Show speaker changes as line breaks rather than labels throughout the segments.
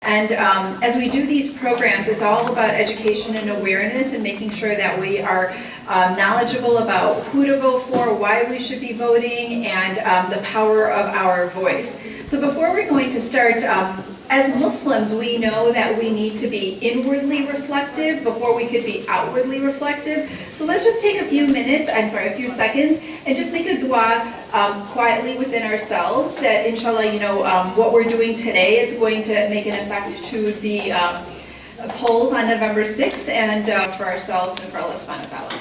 And as we do these programs, it's all about education and awareness and making sure that we are knowledgeable about who to vote for, why we should be voting, and the power of our voice. So before we're going to start, as Muslims, we know that we need to be inwardly reflective before we could be outwardly reflective. So let's just take a few seconds, and just make a dua quietly within ourselves that inshallah, what we're doing today is going to make an effect to the polls on November 6th and for ourselves and for Allah subhanahu wa ta'ala.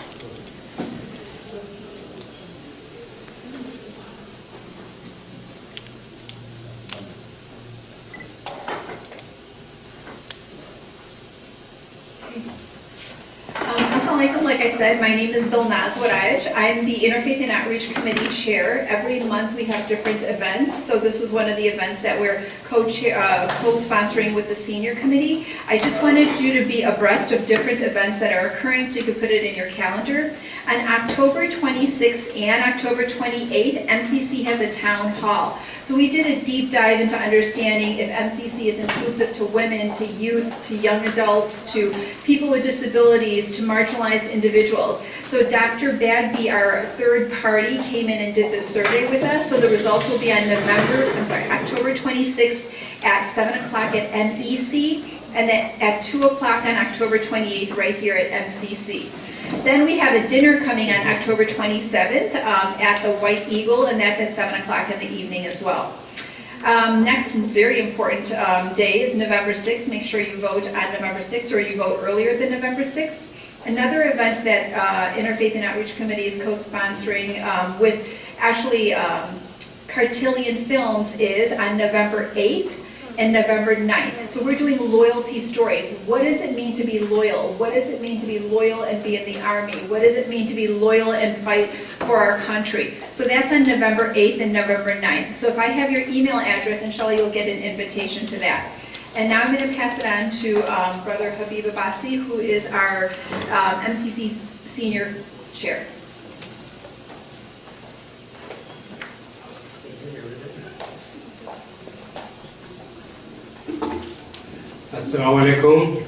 Like I said, my name is Dilnaz Waraj. I'm the Interfaith and Outreach Committee Chair. Every month we have different events. So this was one of the events that we're co-sponsoring with the Senior Committee. I just wanted you to be abreast of different events that are occurring so you could put it in your calendar. On October 26th and October 28th, MCC has a town hall. So we did a deep dive into understanding if MCC is inclusive to women, to youth, to young adults, to people with disabilities, to marginalized individuals. So Dr. Bagby, our third party, came in and did this survey with us. So the results will be on October 26th at 7 o'clock at MEC, and at 2 o'clock on October 28th right here at MCC. Then we have a dinner coming on October 27th at the White Eagle, and that's at 7 o'clock in the evening as well. Next very important day is November 6th. Make sure you vote on November 6th or you vote earlier than November 6th. Another event that Interfaith and Outreach Committee is co-sponsoring with actually Cartillion Films is on November 8th and November 9th. So we're doing loyalty stories. What does it mean to be loyal? What does it mean to be loyal and be in the Army? What does it mean to be loyal and fight for our country? So that's on November 8th and November 9th. So if I have your email address, inshallah, you'll get an invitation to that. And now I'm going to pass it on to Brother Habib Abbasi, who is our MCC Senior Chair.
Assalamu alaikum.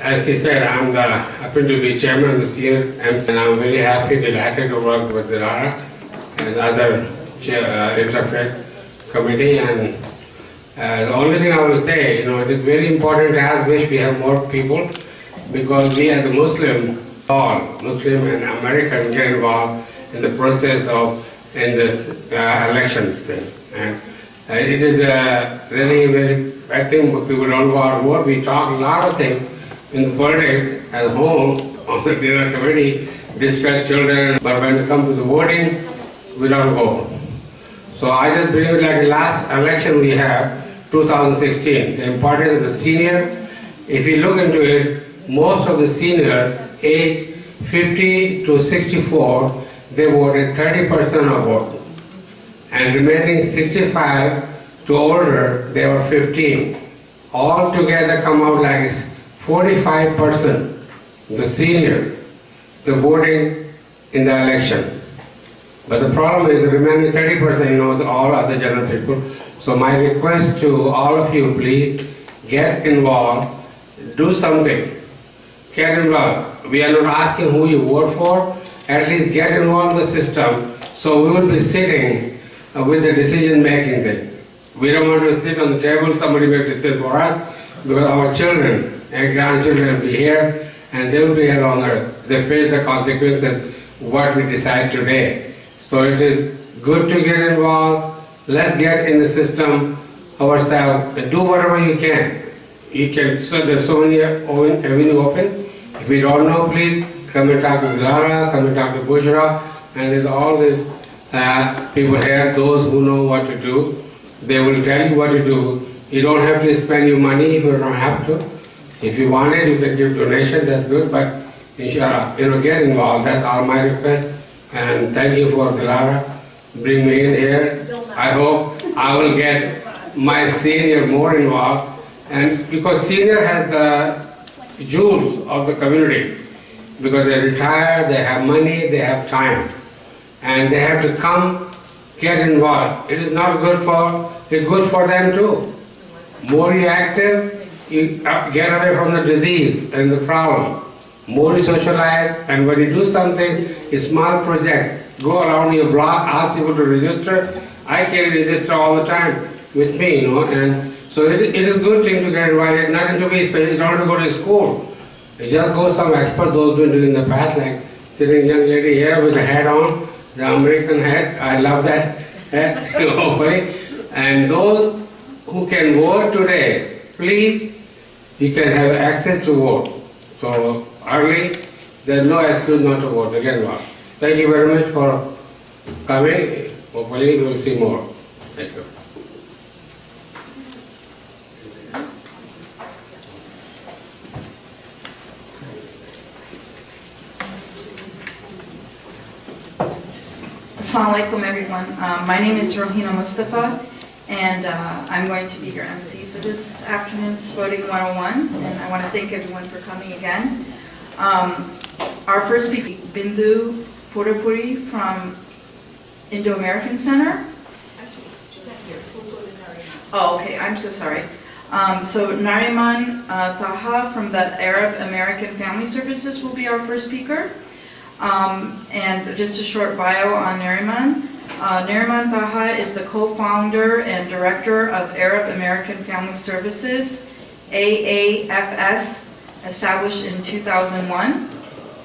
As he said, I happen to be chairman this year, and I'm very happy, delighted to work with Dilara and other interfaith committee. And the only thing I will say, it is very important as wish we have more people, because we as a Muslim, all Muslim and American, get involved in the process in this elections thing. And it is really very bad thing, but people don't go out more. We talk a lot of things in the politics at home, on the dinner committee, distract children, but when it comes to the voting, we don't go. So I just believe like the last election we have, 2016, the importance of the senior, if you look into it, most of the seniors age 50 to 64, they voted 30% of vote. And remaining 65 to older, they were 15. All together come out like 45%, the senior, the voting in the election. But the problem is the remaining 30%, all other general people. So my request to all of you, please get involved, do something, get involved. We are not asking who you vote for, at least get involved in the system, so we will be sitting with the decision-making thing. We don't want to sit on the table, somebody make a decision for us, because our children and grandchildren will be here, and they will be here longer. They face the consequences of what we decide today. So it is good to get involved. Let's get in the system ourselves and do whatever you can. So there's so many avenues open. If you don't know, please come and talk to Dilara, come and talk to Bushra, and there's all these people here, those who know what to do. They will tell you what to do. You don't have to spend your money if you don't have to. If you want it, you can give donation, that's good, but inshallah, get involved. That's all my request. And thank you for Dilara. Bring me in here. I hope I will get my senior more involved. And because senior has the jewels of the community, because they retire, they have money, they have time. And they have to come, get involved. It is not good for it's good for them too. More you active, you get away from the disease and the problem. More you socialize, and when you do something, a small project, go around your block, ask people to register. I carry register all the time with me, and so it is a good thing to get invited, nothing to be special, you don't have to go to school. You just go some expert, those who do in the past, like sitting young lady here with a hat on, the American hat, I love that hat, hopefully. And those who can vote today, please, you can have access to vote. So early, there's no excuse not to vote, again vote. Thank you very much for coming, hopefully we will see more. Thank you.
Assalamu alaikum everyone. My name is Rohina Mustafa, and I'm going to be your MC for this afternoon's Voting 101, and I want to thank everyone for coming again. Our first speaker, Bindu Purapuri from Indo-American Center. Oh, okay, I'm so sorry. So Nariman Taha from the Arab American Family Services will be our first speaker. And just a short bio on Nariman. Nariman Taha is the co-founder and director of Arab American Family Services, AAFS, established in 2001.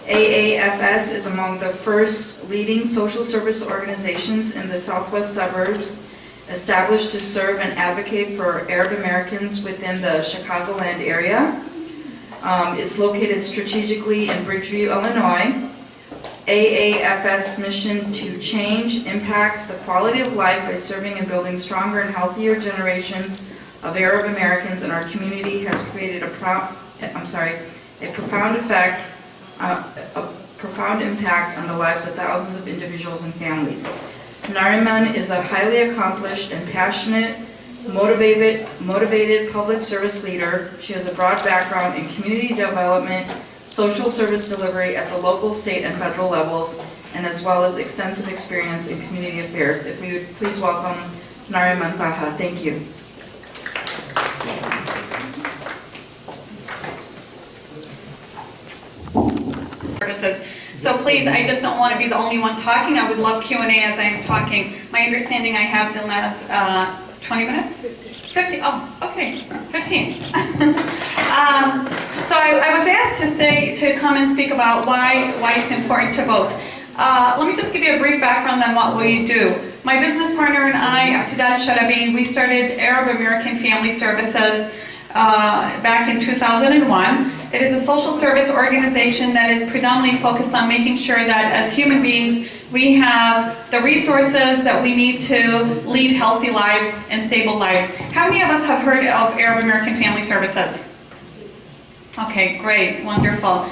AAFS is among the first leading social service organizations in the southwest suburbs, established to serve and advocate for Arab Americans within the Chicagoland area. It's located strategically in Bridgeview, Illinois. AAFS mission to change, impact the quality of life by serving and building stronger and healthier generations of Arab Americans in our community has created a profound impact on the lives of thousands of individuals and families. Nariman is a highly accomplished and passionate, motivated public service leader. She has a broad background in community development, social service delivery at the local, state, and federal levels, and as well as extensive experience in community affairs. If we would please welcome Nariman Taha. Thank you.
Services. So please, I just don't want to be the only one talking. I would love Q&A as I'm talking. My understanding, I have Dilnaz 20 minutes? 50, oh, okay, 15. So I was asked to come and speak about why it's important to vote. Let me just give you a brief background on what we do. My business partner and I, Atidal Shalabi, we started Arab American Family Services back in 2001. It is a social service organization that is predominantly focused on making sure that as human beings, we have the resources that we need to lead healthy lives and stable lives. How many of us have heard of Arab American Family Services? Okay, great, wonderful.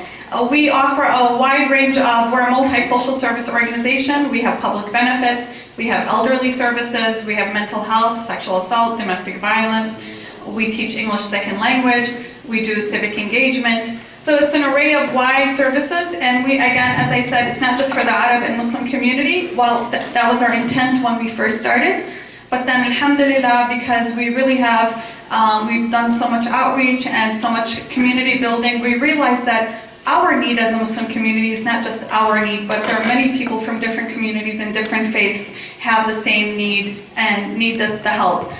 We offer a wide range of, we're a multi-social service organization. We have public benefits, we have elderly services, we have mental health, sexual assault, domestic violence. We teach English second language, we do civic engagement. So it's an array of wide services, and we, again, as I said, it's not just for the Arab and Muslim community. Well, that was our intent when we first started. But then, alhamdulillah, because we really have, we've done so much outreach and so much community building, we realized that our need as a Muslim community is not just our need, but there are many people from different communities and different faiths have the same need and need the help.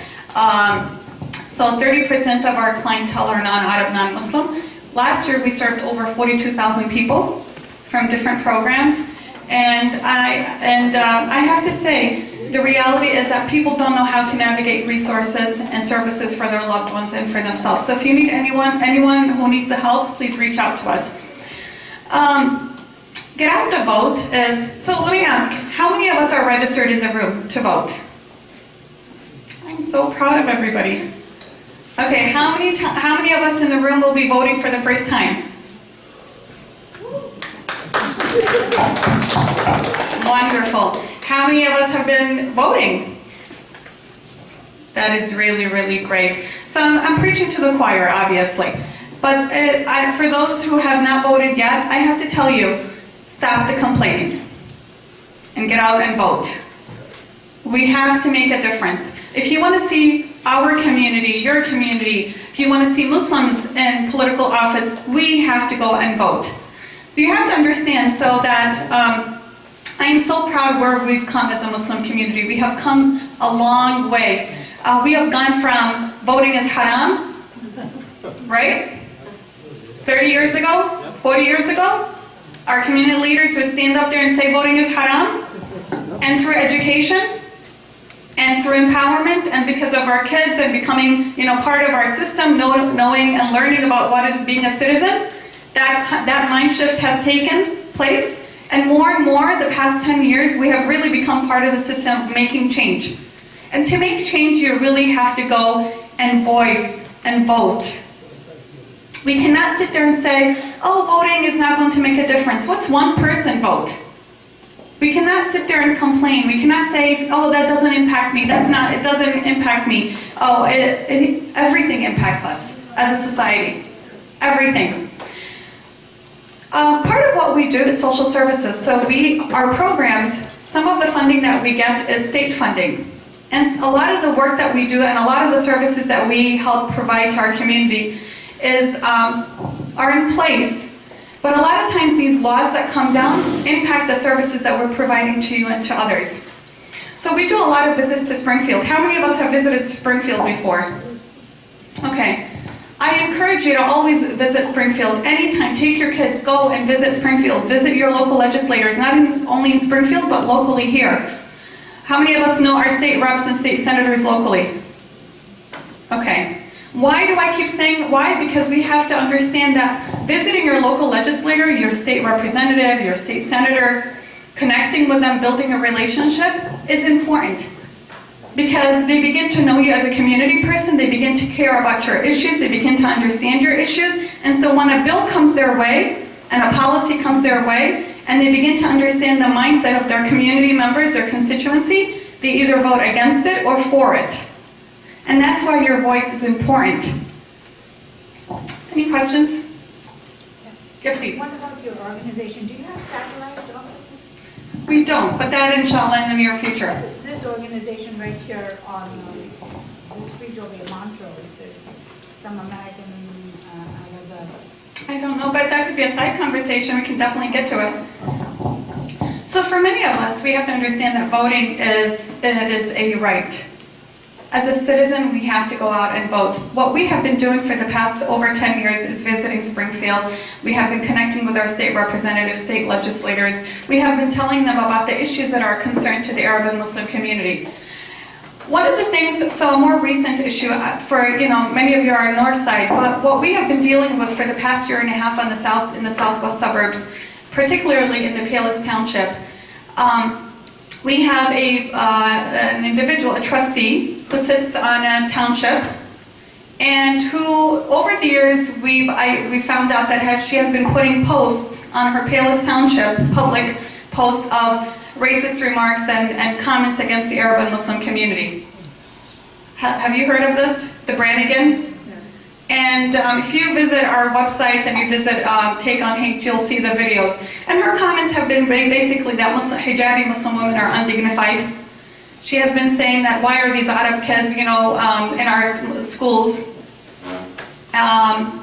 So 30% of our clientele are non-Arab, non-Muslim. Last year we served over 42,000 people from different programs, and I have to say, the reality is that people don't know how to navigate resources and services for their loved ones and for themselves. So if you need anyone who needs the help, please reach out to us. Get out to vote is, so let me ask, how many of us are registered in the room to vote? I'm so proud of everybody. Okay, how many of us in the room will be voting for the first time? Wonderful. How many of us have been voting? That is really, really great. So I'm preaching to the choir, obviously. But for those who have not voted yet, I have to tell you, stop the complaining and get out and vote. We have to make a difference. If you want to see our community, your community, if you want to see Muslims in political office, we have to go and vote. So you have to understand so that I am so proud where we've come as a Muslim community. We have come a long way. We have gone from voting is haram, right? 30 years ago, 40 years ago, our community leaders would stand up there and say voting is haram. And through education, and through empowerment, and because of our kids and becoming, part of our system, knowing and learning about what is being a citizen, that mind shift has taken place. And more, the past 10 years, we have really become part of the system making change. And to make change, you really have to go and voice and vote. We cannot sit there and say, oh, voting is not going to make a difference. What's one person vote? We cannot sit there and complain. We cannot say, oh, that doesn't impact me. It doesn't impact me. Oh, everything impacts us as a society. Everything. Part of what we do is social services. So our programs, some of the funding that we get is state funding. And a lot of the work that we do and a lot of the services that we help provide to our community are in place. But a lot of times these laws that come down impact the services that we're providing to you and to others. So we do a lot of visits to Springfield. How many of us have visited Springfield before? Okay. I encourage you to always visit Springfield anytime. Take your kids, go and visit Springfield. Visit your local legislators, not only in Springfield, but locally here. How many of us know our state reps and state senators locally? Okay. Why do I keep saying why? Because we have to understand that visiting your local legislator, your state representative, your state senator, connecting with them, building a relationship is important. Because they begin to know you as a community person, they begin to care about your issues, they begin to understand your issues, and so when a bill comes their way, and a policy comes their way, and they begin to understand the mindset of their community members, their constituency, they either vote against it or for it. And that's why your voice is important. Any questions? Yeah, please.
What about your organization? Do you have satellite offices?
We don't, but that inshallah in the near future.
This organization right here on the street over here, Montrose, there's some American,
I don't know, but that could be a side conversation. We can definitely get to it. So for many of us, we have to understand that voting is a right. As a citizen, we have to go out and vote. What we have been doing for the past over 10 years is visiting Springfield. We have been connecting with our state representatives, state legislators. We have been telling them about the issues that are a concern to the Arab and Muslim community. One of the things, so a more recent issue for many of you are north side, but what we have been dealing with for the past year and a half on in the southwest suburbs, particularly in the Palos Township, we have an individual, a trustee, who sits on a township, and who, over the years, we found out that she has been putting posts on her Palos Township, public posts of racist remarks and comments against the Arab and Muslim community. Have you heard of this, the Brannigan? And if you visit our website and you visit Take on Hate, you'll see the videos. And her comments have been basically that hijabi Muslim women are undignified. She has been saying that why are these Arab kids, in our schools?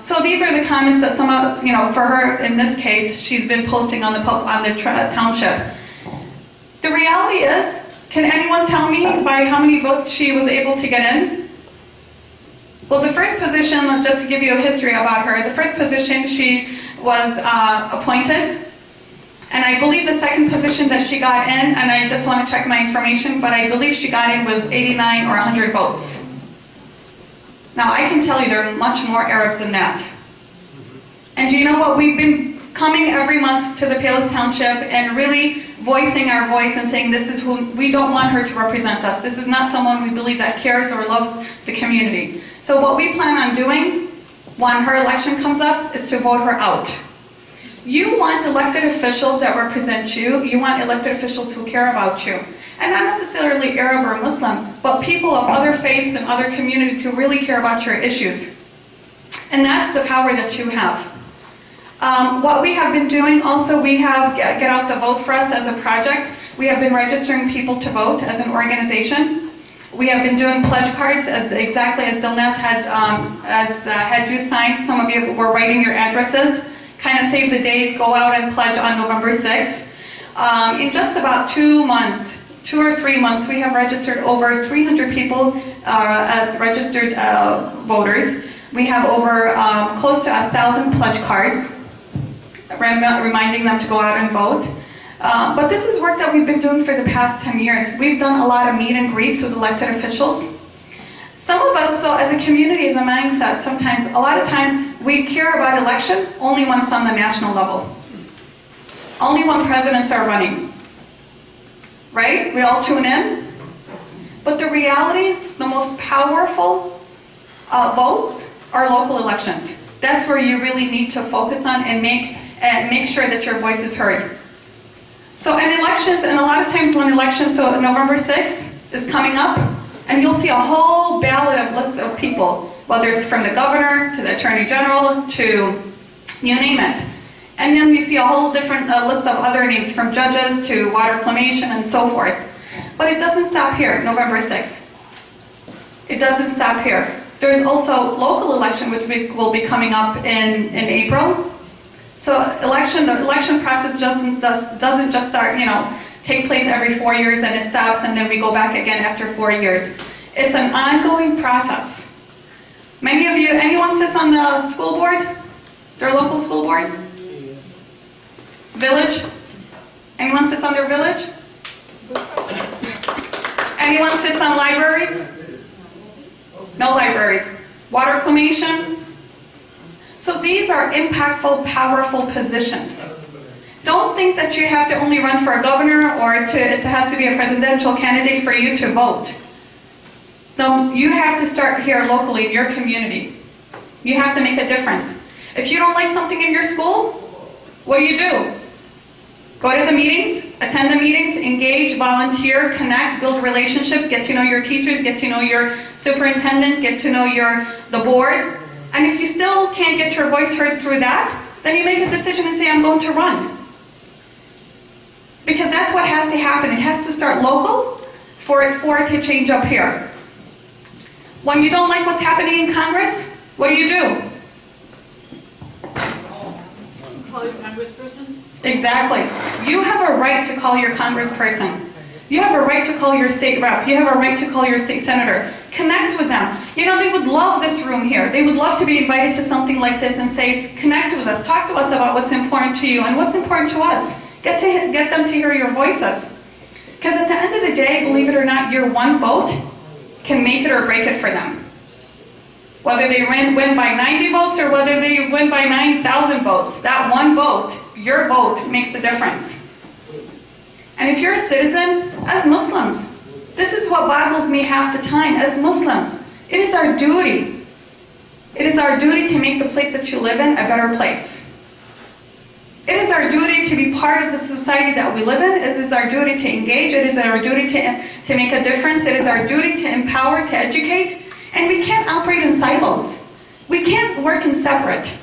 So these are the comments that some of, for her in this case, she's been posting on the township. The reality is, can anyone tell me by how many votes she was able to get in? Well, the first position, just to give you a history about her, the first position she was appointed, and I believe the second position that she got in, and I just want to check my information, but I believe she got in with 89 or 100 votes. Now, I can tell you there are much more Arabs than that. And do you know what? We've been coming every month to the Palos Township and really voicing our voice and saying this is who we don't want her to represent us. This is not someone we believe that cares or loves the community. So what we plan on doing when her election comes up is to vote her out. You want elected officials that represent you. You want elected officials who care about you. And not necessarily Arab or Muslim, but people of other faiths and other communities who really care about your issues. And that's the power that you have. What we have been doing also, we have Get Out the Vote for Us as a project. We have been registering people to vote as an organization. We have been doing pledge cards as exactly as Dilnaz had you sign. Some of you were writing your addresses. Kind of save the date, go out and pledge on November 6th. In just about 2 months, 2 or 3 months, we have registered over 300 people, registered voters. We have over close to 1,000 pledge cards, reminding them to go out and vote. But this is work that we've been doing for the past 10 years. We've done a lot of meet and greets with elected officials. Some of us, so as a community, as a mindset, sometimes, a lot of times, we care about election only when it's on the national level. Only when presidents are running. Right? We all tune in. But the reality, the most powerful votes are local elections. That's where you really need to focus on and make sure that your voice is heard. So in elections, and a lot of times when elections, so November 6th is coming up, and you'll see a whole ballot of lists of people, whether it's from the governor to the attorney general to you name it. And then you see a whole different list of other names, from judges to water reclamation and so forth. But it doesn't stop here, November 6th. It doesn't stop here. There's also local election, which will be coming up in April. So the election process doesn't just start, take place every 4 years and it stops and then we go back again after 4 years. It's an ongoing process. Many of you, anyone sits on the school board? Their local school board? Village? Anyone sits on their village? Anyone sits on libraries? No libraries. Water reclamation? So these are impactful, powerful positions. Don't think that you have to only run for a governor or it has to be a presidential candidate for you to vote. No, you have to start here locally in your community. You have to make a difference. If you don't like something in your school, what do? Go to the meetings, attend the meetings, engage, volunteer, connect, build relationships, get to know your teachers, get to know your superintendent, get to know the board. And if you still can't get your voice heard through that, then you make a decision and say, I'm going to run. Because that's what has to happen. It has to start local for it to change up here. When you don't like what's happening in Congress, what do?
Call your congressperson?
Exactly. You have a right to call your congressperson. You have a right to call your state rep. You have a right to call your state senator. Connect with them. They would love this room here. They would love to be invited to something like this and say, connect with us. Talk to us about what's important to you and what's important to us. Get them to hear your voices. Because at the end of the day, believe it or not, your one vote can make it or break it for them. Whether they win by 90 votes or whether they win by 9,000 votes, that one vote, your vote, makes a difference. And if you're a citizen, as Muslims, this is what boggles me half the time. As Muslims, it is our duty. It is our duty to make the place that you live in a better place. It is our duty to be part of the society that we live in. It is our duty to engage. It is our duty to make a difference. It is our duty to empower, to educate. And we can't operate in silos. We can't work in separate.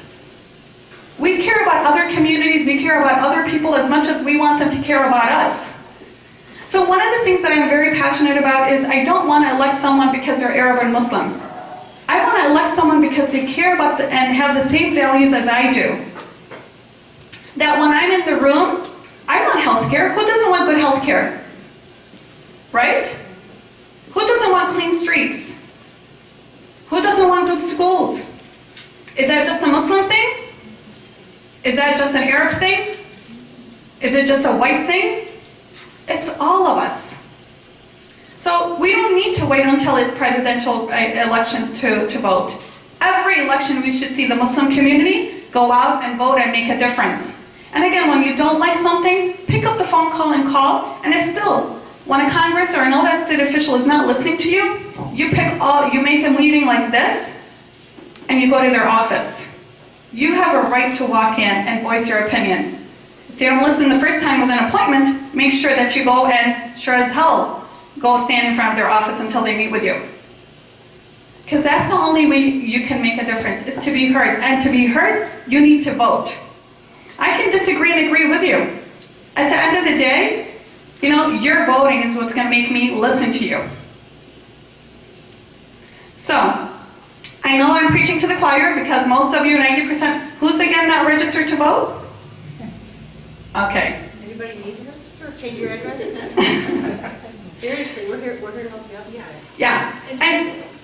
We care about other communities. We care about other people as much as we want them to care about us. So one of the things that I'm very passionate about is I don't want to elect someone because they're Arab and Muslim. I want to elect someone because they care about and have the same values as I do. That when I'm in the room, I want health care. Who doesn't want good health care? Right? Who doesn't want clean streets? Who doesn't want good schools? Is that just a Muslim thing? Is that just an Arab thing? Is it just a white thing? It's all of us. So we don't need to wait until it's presidential elections to vote. Every election we should see the Muslim community go out and vote and make a difference. And again, when you don't like something, pick up the phone call and call. And if still, when a Congress or an elected official is not listening to you, you make a meeting like this, and you go to their office. You have a right to walk in and voice your opinion. If they don't listen the first time with an appointment, make sure that you go and, sure as hell, go stand in front of their office until they meet with you. Because that's the only way you can make a difference, is to be heard. And to be heard, you need to vote. I can disagree and agree with you. At the end of the day, your voting is what's going to make me listen to you. So, I know I'm preaching to the choir because most of you, 90%, who's again not registered to vote? Okay.
Anybody need to register or change your address? Seriously, we're here to help you out,
Yeah.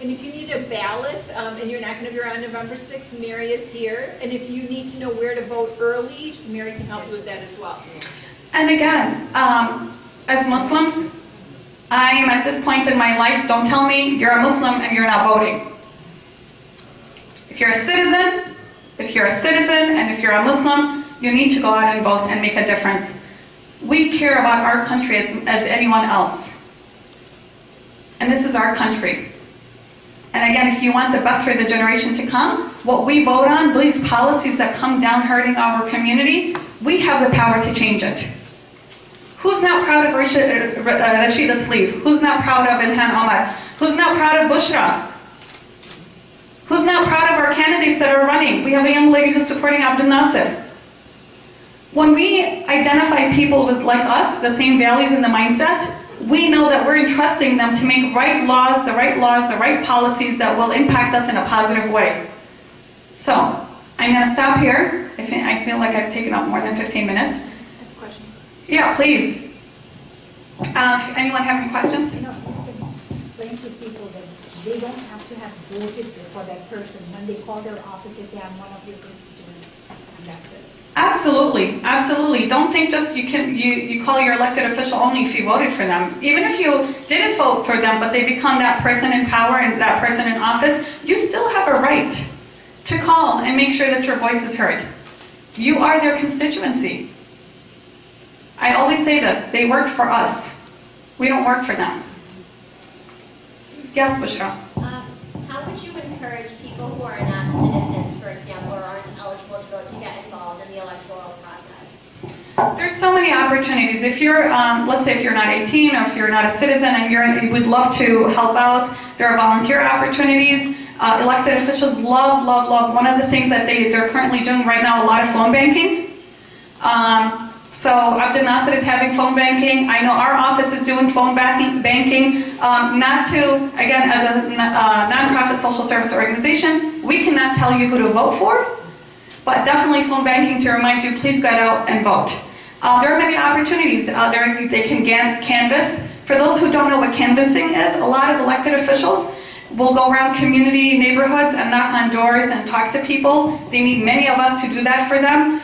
And if you need a ballot, and you're not going to be around November 6th, Mary is here. And if you need to know where to vote early, Mary can help you with that as well.
And again, as Muslims, I am at this point in my life, don't tell me you're a Muslim and you're not voting. If you're a citizen, and if you're a Muslim, you need to go out and vote and make a difference. We care about our country as anyone else. And this is our country. And again, if you want the best for the generation to come, what we vote on, these policies that come down hurting our community, we have the power to change it. Who's not proud of Rashida Tlaib? Who's not proud of Ilhan Omar? Who's not proud of Bushra? Who's not proud of our candidates that are running? We have a young lady who's supporting Abdel Nasser. When we identify people with, like us, the same values and the mindset, we know that we're entrusting them to make the right policies that will impact us in a positive way. So, I'm going to stop here. I feel like I've taken up more than 15 minutes.
Ask questions.
Yeah, please. Anyone have any questions?
You know, you can explain to people that they don't have to have voted for that person. When they call their office, they say, I'm one of your constituents, and that's it.
Absolutely, absolutely. Don't think just you call your elected official only if you voted for them. Even if you didn't vote for them, but they become that person in power and that person in office, you still have a right to call and make sure that your voice is heard. You are their constituency. I always say this, they work for us. We don't work for them. Yes, Bushra.
How would you encourage people who are not citizens, for example, or aren't eligible to vote to get involved in the electoral process?
There's so many opportunities. If you're, let's say if you're not 18 or if you're not a citizen and you would love to help out, there are volunteer opportunities. Elected officials love. One of the things that they're currently doing right now, a lot of phone banking. So Abdel Nasser is having phone banking. I know our office is doing phone banking. Not to, again, as a nonprofit social service organization, we cannot tell you who to vote for, but definitely phone banking to remind you, please get out and vote. There are many opportunities. They can canvass. For those who don't know what canvassing is, a lot of elected officials will go around community neighborhoods and knock on doors and talk to people. They need many of us to do that for them.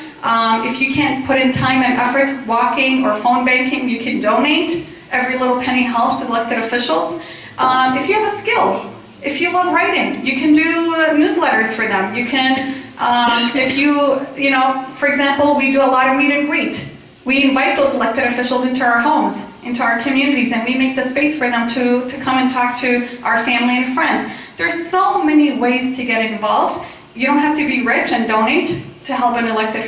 If you can't put in time and effort walking or phone banking, you can donate. Every little penny helps elected officials. If you have a skill, if you love writing, you can do newsletters for them. You can, if you know, for example, we do a lot of meet and greet. We invite those elected officials into our homes, into our communities, and we make the space for them to come and talk to our family and friends. There's so many ways to get involved. You don't have to be rich and donate to help an elected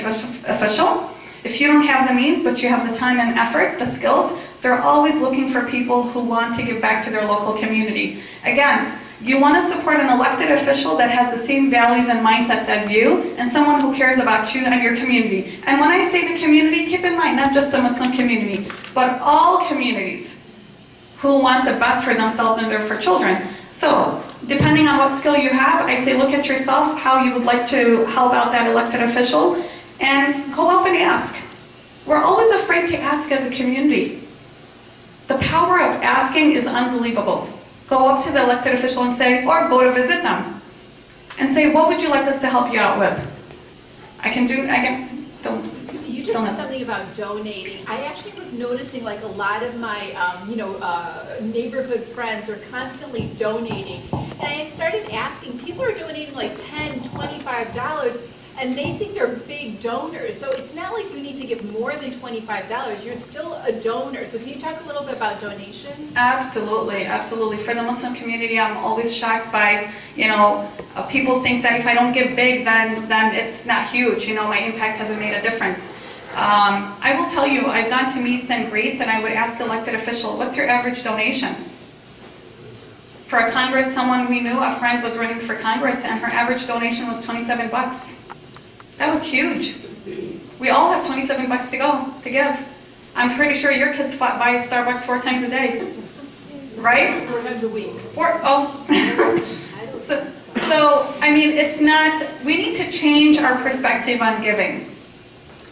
official. If you don't have the means, but you have the time and effort, the skills, they're always looking for people who want to give back to their local community. Again, you want to support an elected official that has the same values and mindsets as you, and someone who cares about you and your community. And when I say the community, keep in mind, not just the Muslim community, but all communities who want the best for themselves and for children. So, depending on what skill you have, I say look at yourself, how you would like to help out that elected official, and go up and ask. We're always afraid to ask as a community. The power of asking is unbelievable. Go up to the elected official and say, or go to visit them, and say, what would you like us to help you out with?
You just said something about donating. I actually was noticing like a lot of my, neighborhood friends are constantly donating. And I had started asking, people are donating like $10, $25, and they think they're big donors. So it's not like you need to give more than $25. You're still a donor. So can you talk a little bit about donations?
Absolutely, absolutely. For the Muslim community, I'm always shocked by, people think that if I don't give big, then it's not huge. My impact hasn't made a difference. I will tell you, I've gone to meets and greets, and I would ask the elected official, what's your average donation? For a Congress, someone we knew, a friend was running for Congress, and her average donation was $27. That was huge. We all have $27 to give. I'm pretty sure your kids buy Starbucks 4 times a day, right?
4 times a week.
So, I mean, it's not, we need to change our perspective on giving.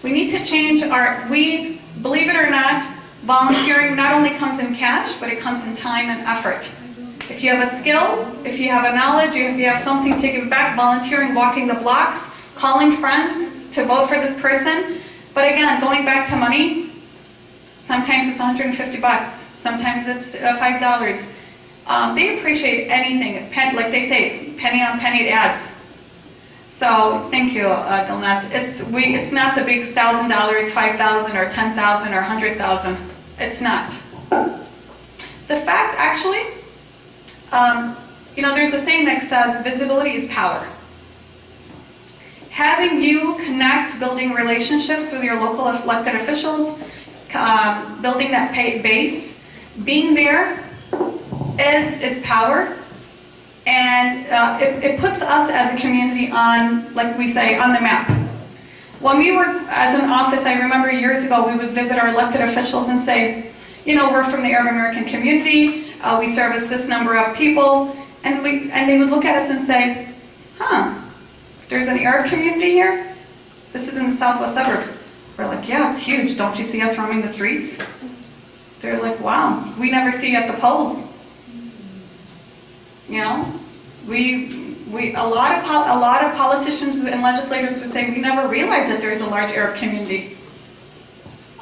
We need to change believe it or not, volunteering not only comes in cash, but it comes in time and effort. If you have a skill, if you have a knowledge, if you have something to give back, volunteering, walking the blocks, calling friends to vote for this person. But again, going back to money, sometimes it's 150 bucks, sometimes it's $5. They appreciate anything, like they say, penny on penny ads. So thank you, Dilnaz. It's not the big $1,000, $5,000, or $10,000, or $100,000. It's not. The fact, actually, there's a saying that says visibility is power. Having you connect, building relationships with your local elected officials, building that base, being there is power. And it puts us as a community on, like we say, on the map. When we were as an office, I remember years ago, we would visit our elected officials and say, we're from the Arab American community, we service this number of people, and they would look at us and say, there's an Arab community here? This is in the southwest suburbs. We're like, yeah, it's huge. Don't you see us roaming the streets? They're like, wow, we never see you at the polls. A lot of politicians and legislators would say we never realized that there's a large Arab community.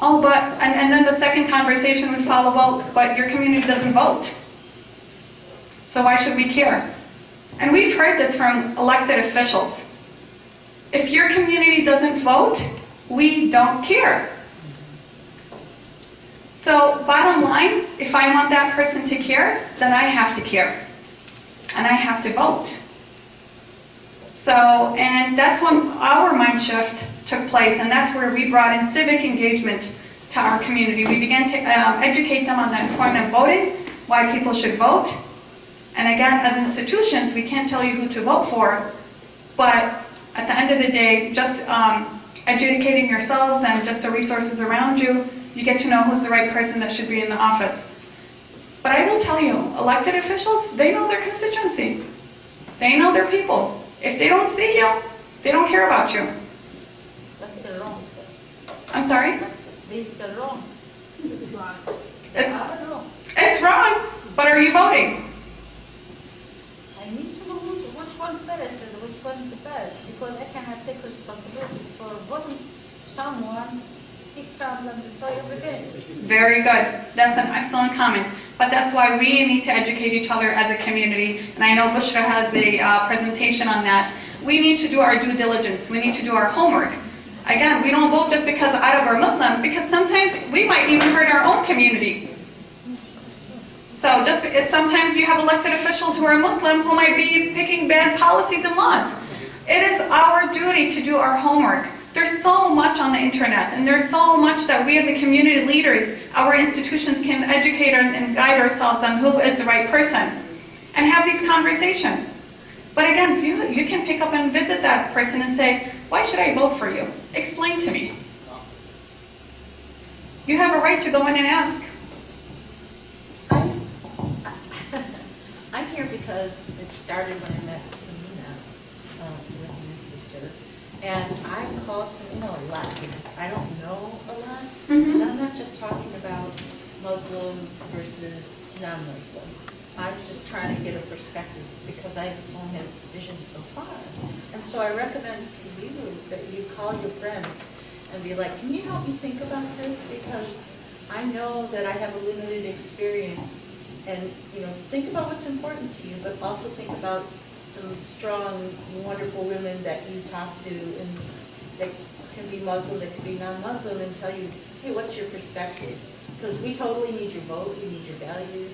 Oh, and then the second conversation would follow, well, but your community doesn't vote. So why should we care? And we've heard this from elected officials. If your community doesn't vote, we don't care. So bottom line, if I want that person to care, then I have to care. And I have to vote. So, and that's when our mind shift took place, and that's where we brought in civic engagement to our community. We began to educate them on the importance of voting, why people should vote. And again, as institutions, we can't tell you who to vote for, but at the end of the day, just educating yourselves and just the resources around you, you get to know who's the right person that should be in the office. But I will tell you, elected officials, they know their constituency. They know their people. If they don't see you, they don't care about you.
That's still wrong.
I'm sorry?
They're still wrong.
It's wrong, but are you voting?
I need to know which one first and which one the best, because I cannot take responsibility for voting someone. It comes and destroy everything.
Very good. That's an excellent comment. But that's why we need to educate each other as a community. And I know Bushra has a presentation on that. We need to do our due diligence. We need to do our homework. Again, we don't vote just because Arab or Muslim, because sometimes we might even hurt our own community. So sometimes you have elected officials who are Muslim who might be picking bad policies and laws. It is our duty to do our homework. There's so much on the internet, and there's so much that we as a community leaders, our institutions can educate and guide ourselves on who is the right person and have these conversations. But again, you can pick up and visit that person and say, why should I vote for you? Explain to me. You have a right to go in and ask.
I'm here because it started when I met Samina, with my sister. And I call Samina a lot because I don't know a lot.
Mm-hmm.
And I'm not just talking about Muslim versus non-Muslim. I'm just trying to get a perspective because I only have vision so far. And so I recommend to you that you call your friends and be like, can you help me think about this? Because I know that I have a limited experience. And, think about what's important to you, but also think about some strong, wonderful women that you talk to, and that can be Muslim, that can be non-Muslim, and tell you, hey, what's your perspective? Because we totally need your vote, we need your values,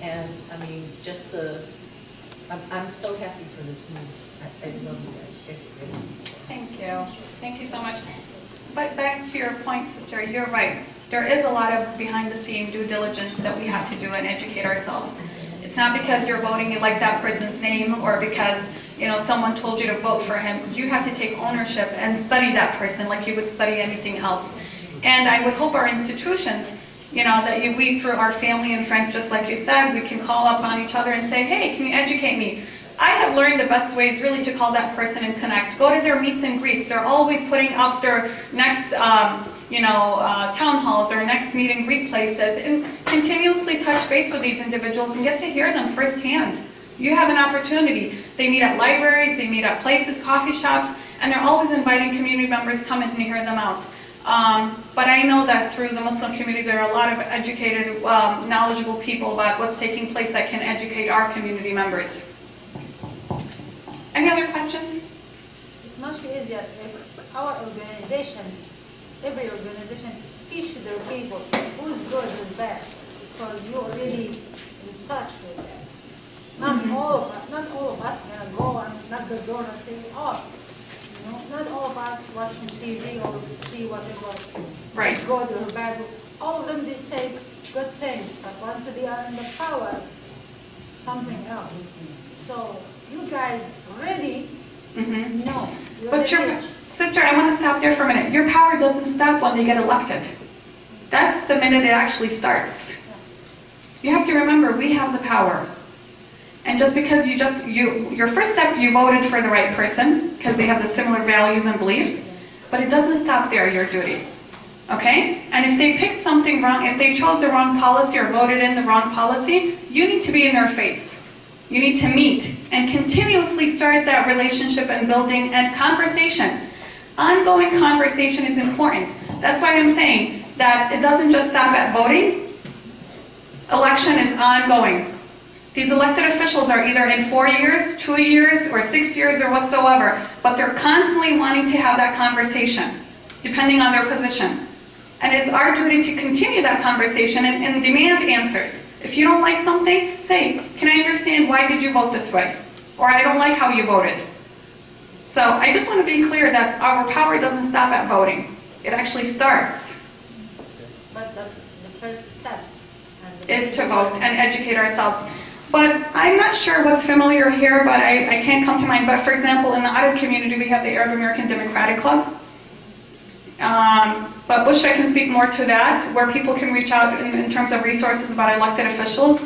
and I'm so happy for this news. I love you guys. You guys are great.
Thank you. Thank you so much. But back to your point, sister, you're right. There is a lot of behind-the-scene due diligence that we have to do and educate ourselves. It's not because you're voting you like that person's name or because someone told you to vote for him. You have to take ownership and study that person like you would study anything else. And I would hope our institutions, that we, through our family and friends, just like you said, we can call up on each other and say, hey, can you educate me? I have learned the best way is really to call that person and connect. Go to their meets and greets. They're always putting up their next, town halls or next meet and greet places, and continuously touch base with these individuals and get to hear them firsthand. You have an opportunity. They meet at libraries, they meet at places, coffee shops, and they're always inviting community members to come in and hear them out. But I know that through the Muslim community, there are a lot of educated, knowledgeable people about what's taking place that can educate our community members. Any other questions?
It's much easier if our organization, every organization, teach their people who's good, who's bad, because you already in touch with them. Not all of us can go and knock the door and say, oh, not all of us watching TV or see what they watch.
Right.
Good or bad. All of them, they say good things, but once they are in the power, something else. So you guys already know.
But sister, I want to stop there for a minute. Your power doesn't stop when they get elected. That's the minute it actually starts. You have to remember, we have the power. And just because your first step, you voted for the right person, because they have the similar values and beliefs, but it doesn't stop there, your duty. Okay? And if they picked something wrong, if they chose the wrong policy or voted in the wrong policy, you need to be in their face. You need to meet and continuously start that relationship and building and conversation. Ongoing conversation is important. That's why I'm saying that it doesn't just stop at voting. Election is ongoing. These elected officials are either in 4 years, 2 years, or 6 years, or whatsoever, but they're constantly wanting to have that conversation, depending on their position. And it's our duty to continue that conversation and demand answers. If you don't like something, say, can I understand why did you vote this way? Or I don't like how you voted. So I just want to be clear that our power doesn't stop at voting. It actually starts.
But the first step
Is to vote and educate ourselves. But I'm not sure what's familiar here, but I can't come to mind. But for example, in the Arab community, we have the Arab American Democratic Club. But Bushra can speak more to that, where people can reach out in terms of resources about elected officials,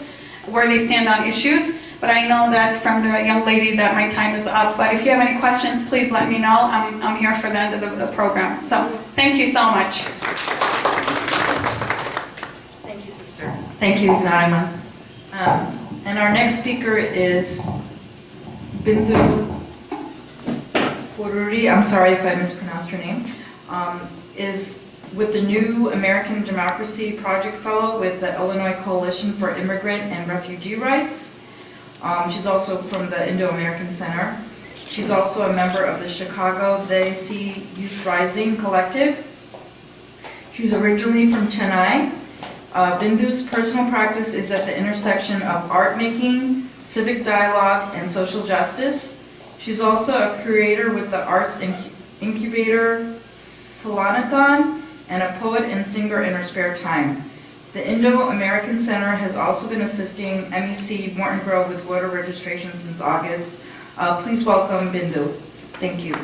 where they stand on issues. But I know that from the young lady that my time is up. But if you have any questions, please let me know. I'm here for the end of the program. So thank you so much.
Thank you, sister. Thank you, Naima. And our next speaker is Bindu Pururi. I'm sorry if I mispronounced her name. Is with the New American Democracy Project Fellow with the Illinois Coalition for Immigrant and Refugee Rights. She's also from the Indo-American Center. She's also a member of the Chicago Desi Youth Rising Collective. She's originally from Chennai. Bindu's personal practice is at the intersection of art making, civic dialogue, and social justice. She's also a curator with the Arts Incubator Salanathon and a poet and singer in her spare time. The Indo-American Center has also been assisting MEC Morton Grove with voter registration since August. Please welcome Bindu. Thank you.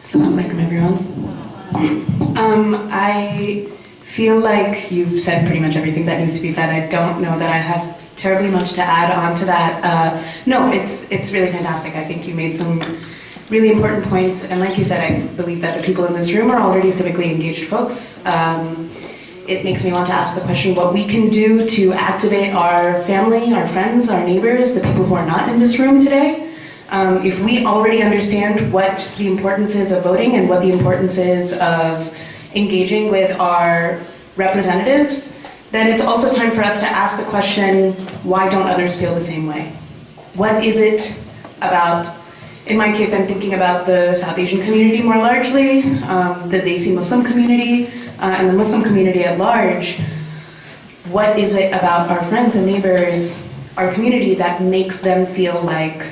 Assalamu alaikum, everyone. I feel like you've said pretty much everything that needs to be said. I don't know that I have terribly much to add on to that. No, it's really fantastic. I think you made some really important points, and like you said, I believe that the people in this room are already civically engaged folks. It makes me want to ask the question what we can do to activate our family, our friends, our neighbors, the people who are not in this room today. If we already understand what the importance is of voting and what the importance is of engaging with our representatives, then it's also time for us to ask the question, why don't others feel the same way? What is it about, in my case, I'm thinking about the South Asian community more largely, the Desi Muslim community, and the Muslim community at large. What is it about our friends and neighbors, our community, that makes them feel like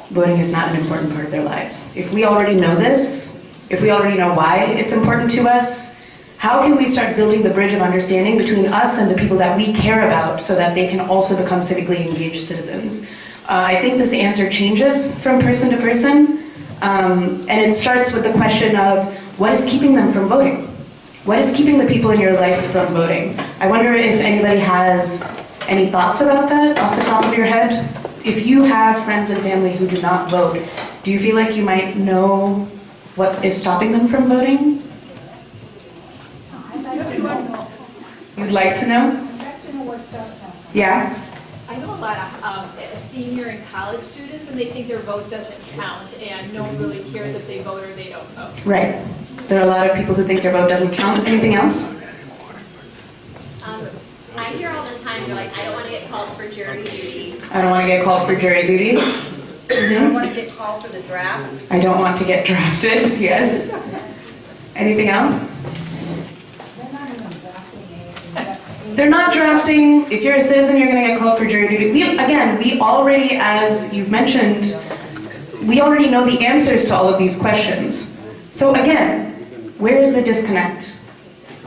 voting is not an important part of their lives? If we already know this, if we already know why it's important to us, how can we start building the bridge of understanding between us and the people that we care about so that they can also become civically engaged citizens? I think this answer changes from person to person, and it starts with the question of what is keeping them from voting? What is keeping the people in your life from voting? I wonder if anybody has any thoughts about that off the top of your head? If you have friends and family who do not vote, do you feel like you might know what is stopping them from voting?
I'd like to know.
You'd like to know?
I'd like to know what stuff now.
Yeah?
I know a lot of senior and college students, and they think their vote doesn't count, and no one really cares if they vote or they don't vote.
Right. There are a lot of people who think their vote doesn't count. Anything else?
I hear all the time, they're like, I don't want to get called for jury duty.
I don't want to get called for jury duty.
I don't want to get called for the draft.
I don't want to get drafted. Yes. Anything else?
They're not even drafting anything.
They're not drafting. If you're a citizen, you're going to get called for jury duty. We already, as you've mentioned, we already know the answers to all of these questions. So again, where's the disconnect?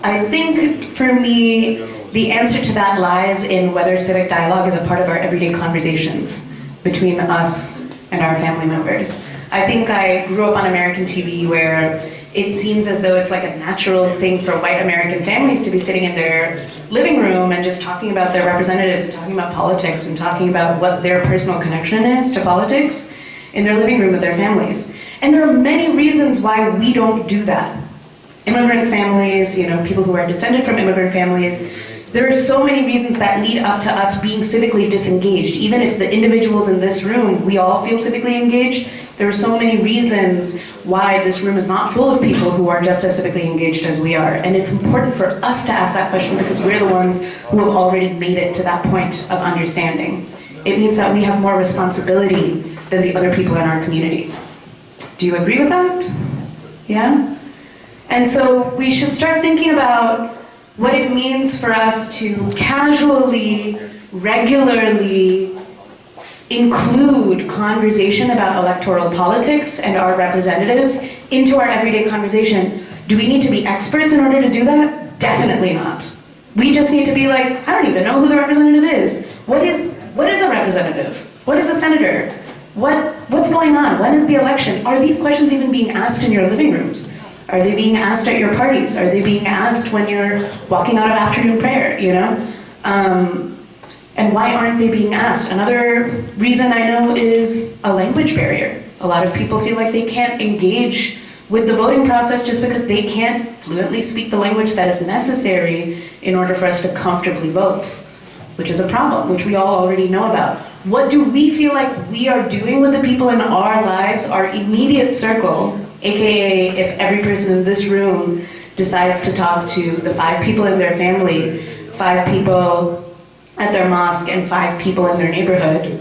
I think for me, the answer to that lies in whether civic dialogue is a part of our everyday conversations between us and our family members. I think I grew up on American TV where it seems as though it's like a natural thing for white American families to be sitting in their living room and just talking about their representatives and talking about politics and talking about what their personal connection is to politics in their living room with their families. And there are many reasons why we don't do that. Immigrant families, people who are descended from immigrant families, there are so many reasons that lead up to us being civically disengaged. Even if the individuals in this room, we all feel civically engaged, there are so many reasons why this room is not full of people who are just as civically engaged as we are. And it's important for us to ask that question because we're the ones who have already made it to that point of understanding. It means that we have more responsibility than the other people in our community. Do you agree with that? Yeah? And so we should start thinking about what it means for us to casually, regularly include conversation about electoral politics and our representatives into our everyday conversation. Do we need to be experts in order to do that? Definitely not. We just need to be like, I don't even know who the representative is. What is a representative? What is a senator? What's going on? When is the election? Are these questions even being asked in your living rooms? Are they being asked at your parties? Are they being asked when you're walking out of afternoon prayer, And why aren't they being asked? Another reason I know is a language barrier. A lot of people feel like they can't engage with the voting process just because they can't fluently speak the language that is necessary in order for us to comfortably vote, which is a problem, which we all already know about. What do we feel like we are doing with the people in our lives, our immediate circle, AKA if every person in this room decides to talk to the 5 people in their family, 5 people at their mosque, and 5 people in their neighborhood,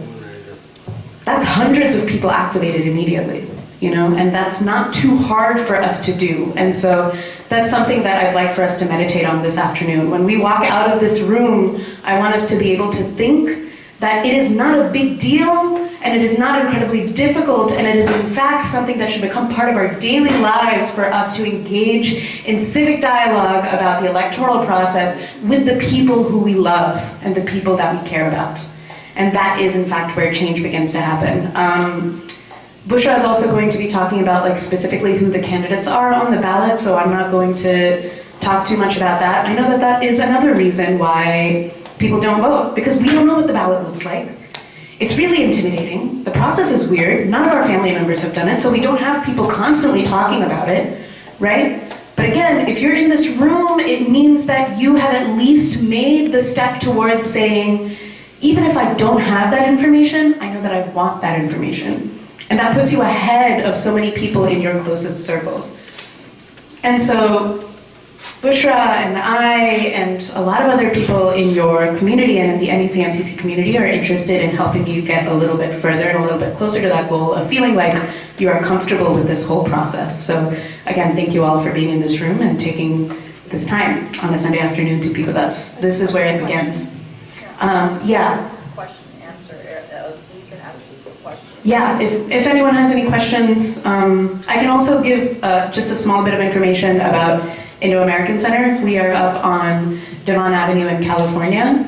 that's hundreds of people activated immediately, and that's not too hard for us to do. And so that's something that I'd like for us to meditate on this afternoon. When we walk out of this room, I want us to be able to think that it is not a big deal, and it is not incredibly difficult, and it is in fact something that should become part of our daily lives for us to engage in civic dialogue about the electoral process with the people who we love and the people that we care about. And that is in fact where change begins to happen. Bushra is also going to be talking about specifically who the candidates are on the ballot, so I'm not going to talk too much about that. I know that that is another reason why people don't vote, because we don't know what the ballot looks like. It's really intimidating. The process is weird. None of our family members have done it, so we don't have people constantly talking about it, right? But again, if you're in this room, it means that you have at least made the step towards saying, even if I don't have that information, I know that I want that information. And that puts you ahead of so many people in your closest circles. And so Bushra and I and a lot of other people in your community and in the NEC-MCC community are interested in helping you get a little bit further and a little bit closer to that goal of feeling like you are comfortable with this whole process. So again, thank you all for being in this room and taking this time on a Sunday afternoon to be with us. This is where it begins. Yeah.
Question and answer, so you can ask people questions.
Yeah, if anyone has any questions, I can also give just a small bit of information about Indo-American Center. We are up on Devon Avenue in California.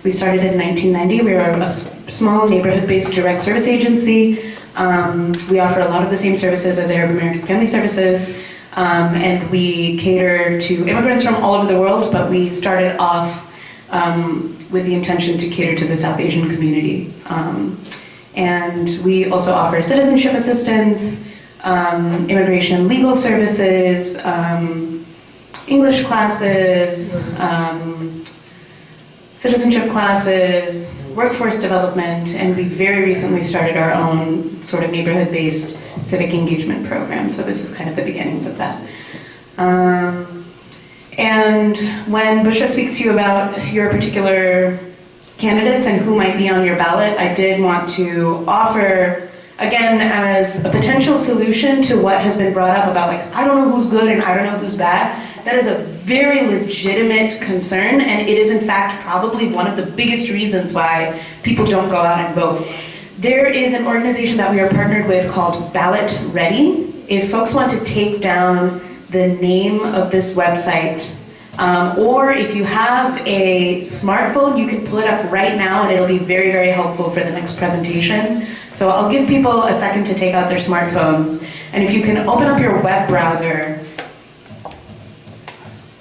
We started in 1990. We are a small neighborhood-based direct service agency. We offer a lot of the same services as Arab American Family Services. And we cater to immigrants from all over the world, but we started off with the intention to cater to the South Asian community. And we also offer citizenship assistance, immigration legal services, English classes, citizenship classes, workforce development, and we very recently started our own sort of neighborhood-based civic engagement program. So this is kind of the beginnings of that. And when Bushra speaks to you about your particular candidates and who might be on your ballot, I did want to offer, again, as a potential solution to what has been brought up about, like, I don't know who's good and I don't know who's bad. That is a very legitimate concern, and it is in fact probably one of the biggest reasons why people don't go out and vote. There is an organization that we are partnered with called Ballot Ready. If folks want to take down the name of this website, or if you have a smartphone, you can pull it up right now and it'll be very, very helpful for the next presentation. So I'll give people a second to take out their smartphones, and if you can open up your web browser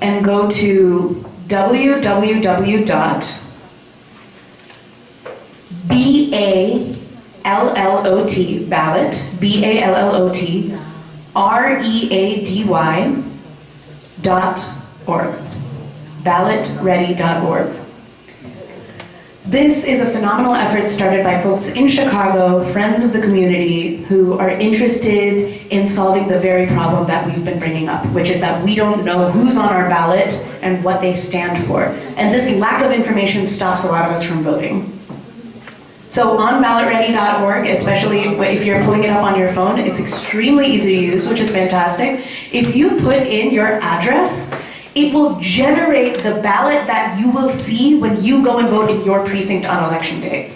and go to www.ballot, BALLOTREADY.org, ballotready.org. This is a phenomenal effort started by folks in Chicago, friends of the community, who are interested in solving the very problem that we've been bringing up, which is that we don't know who's on our ballot and what they stand for. And this lack of information stops a lot of us from voting. So on ballotready.org, especially if you're pulling it up on your phone, it's extremely easy to use, which is fantastic. If you put in your address, it will generate the ballot that you will see when you go and vote in your precinct on election day.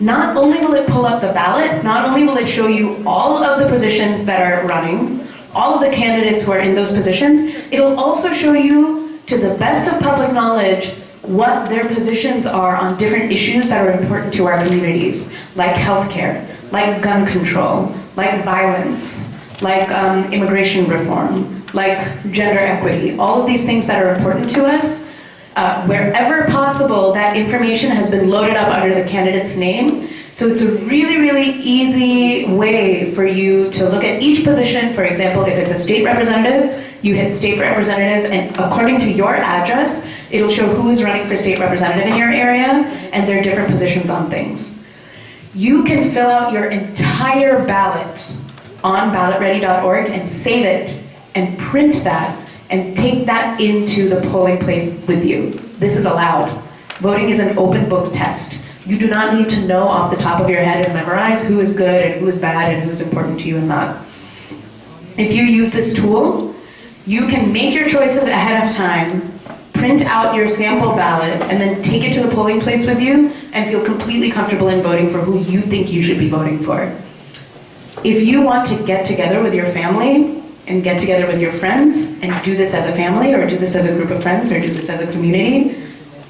Not only will it pull up the ballot, not only will it show you all of the positions that are running, all of the candidates who are in those positions, it'll also show you, to the best of public knowledge, what their positions are on different issues that are important to our communities, like healthcare, like gun control, like violence, like immigration reform, like gender equity, all of these things that are important to us. Wherever possible, that information has been loaded up under the candidate's name. So it's a really, really easy way for you to look at each position. For example, if it's a state representative, you hit state representative, and according to your address, it'll show who is running for state representative in your area and their different positions on things. You can fill out your entire ballot on ballotready.org and save it and print that and take that into the polling place with you. This is allowed. Voting is an open book test. You do not need to know off the top of your head and memorize who is good and who is bad and who is important to you and not. If you use this tool, you can make your choices ahead of time, print out your sample ballot, and then take it to the polling place with you and feel completely comfortable in voting for who you think you should be voting for. If you want to get together with your family and get together with your friends and do this as a family or do this as a group of friends or do this as a community,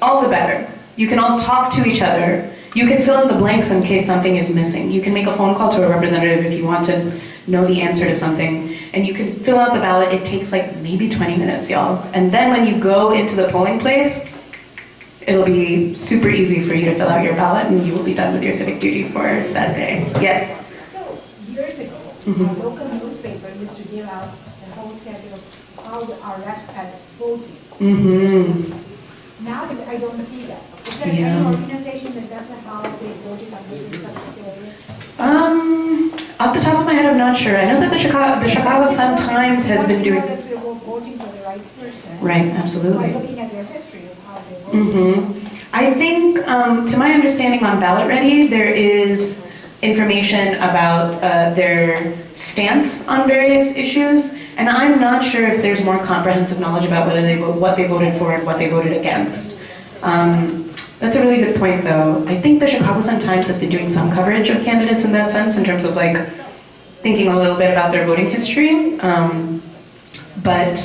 all the better. You can all talk to each other. You can fill in the blanks in case something is missing. You can make a phone call to a representative if you want to know the answer to something. And you can fill out the ballot. It takes like maybe 20 minutes, y'all. And then when you go into the polling place, it'll be super easy for you to fill out your ballot and you will be done with your civic duty for that day. Yes?
So, years ago, our local newspaper used to give out the whole schedule of how our reps had voted. Now that I don't see that. Is there any organization that does that, how they voted on different subject areas?
Off the top of my head, I'm not sure. I know that the Chicago Sun-Times has been doing...
That we were voting for the right person.
Right, absolutely.
By looking at their history of how they voted.
I think, to my understanding on Ballot Ready, there is information about their stance on various issues, and I'm not sure if there's more comprehensive knowledge about whether what they voted for and what they voted against. That's a really good point, though. I think the Chicago Sun-Times has been doing some coverage of candidates in that sense, in terms of like thinking a little bit about their voting history. But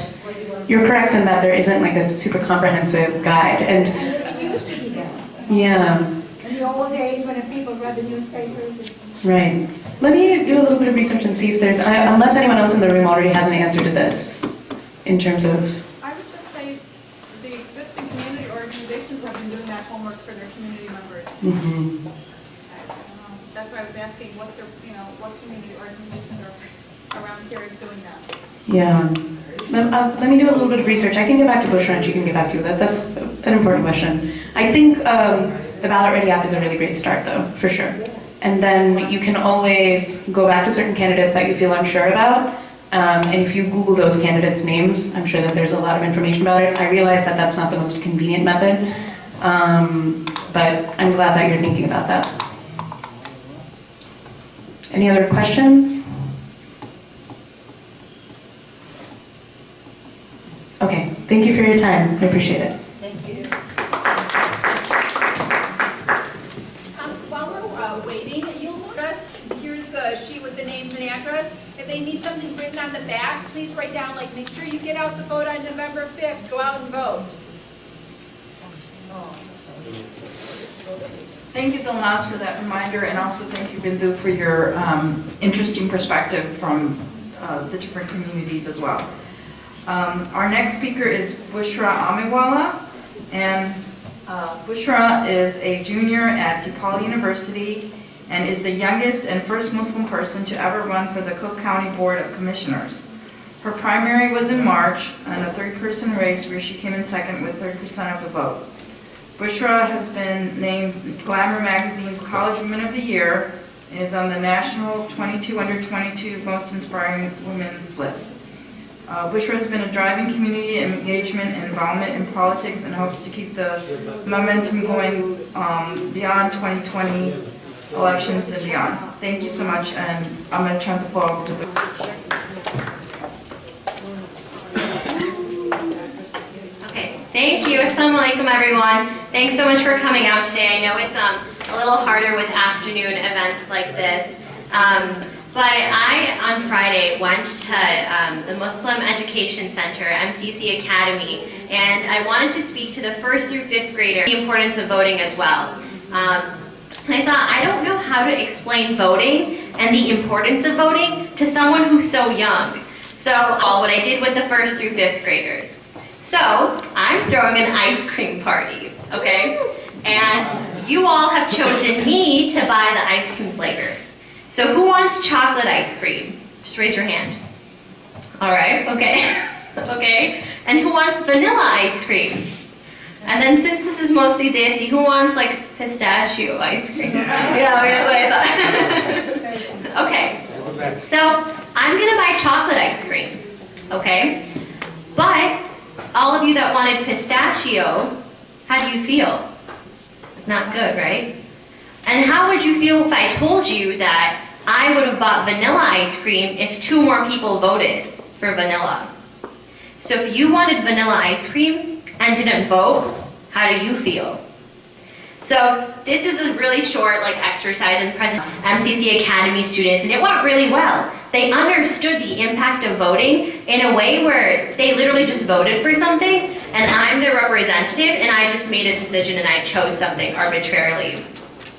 you're correct in that there isn't like a super comprehensive guide. And
It used to be there.
yeah.
In the old days when the people read the newspapers.
Right. Let me do a little bit of research and see if there's, unless anyone else in the room already has an answer to this, in terms of,
I would just say the existing community organizations have been doing that homework for their community members. That's why I was asking, what's their, what community organizations are around here is doing that?
yeah. Let me do a little bit of research. I can get back to Bushra and she can get back to you. That's an important question. I think the Ballot Ready app is a really great start though, for sure. And then you can always go back to certain candidates that you feel unsure about. And if you Google those candidates' names, I'm sure that there's a lot of information about it. I realize that that's not the most convenient method, but I'm glad that you're thinking about that. Any other questions? Okay, thank you for your time. I appreciate it.
Thank you.
While we're waiting, you'll notice, here's the sheet with the names and address. If they need something written on the back, please write down, like, make sure you get out the vote on November 5th. Go out and vote.
Thank you, Dilnaz, for that reminder, and also thank you, Bindu, for your interesting perspective from the different communities as well. Our next speaker is Bushra Amiwala, and Bushra is a junior at DePaul University and is the youngest and first Muslim person to ever run for the Cook County Board of Commissioners. Her primary was in March in a 3-person race where she came in second with 30% of the vote. Bushra has been named Glamour Magazine's College Woman of the Year and is on the national 22 under 22 most inspiring women's list. Bushra has been a driving community engagement and involvement in politics and hopes to keep the momentum going beyond 2020 elections and beyond. Thank you so much, and I'm going to turn the floor over to Bushra.
Okay, thank you. Assalamu alaikum, everyone. Thanks so much for coming out today. I know it's a little harder with afternoon events like this. But I, on Friday, went to the Muslim Education Center, MCC Academy, and I wanted to speak to the 1st through 5th graders, the importance of voting as well. And I thought, I don't know how to explain voting and the importance of voting to someone who's so young. So, what I did with the 1st through 5th graders. So, I'm throwing an ice cream party, okay? And you all have chosen me to buy the ice cream flavor. So who wants chocolate ice cream? Just raise your hand. All right, okay. Okay. And who wants vanilla ice cream? And then since this is mostly desi, who wants like pistachio ice cream? Yeah, that's what I thought. Okay. So I'm gonna buy chocolate ice cream, okay? But all of you that wanted pistachio, how do you feel? Not good, right? And how would you feel if I told you that I would have bought vanilla ice cream if 2 more people voted for vanilla? So if you wanted vanilla ice cream and didn't vote, how do you feel? So this is a really short exercise in present MCC Academy students, and it went really well. They understood the impact of voting in a way where they literally just voted for something, and I'm their representative, and I just made a decision and I chose something arbitrarily.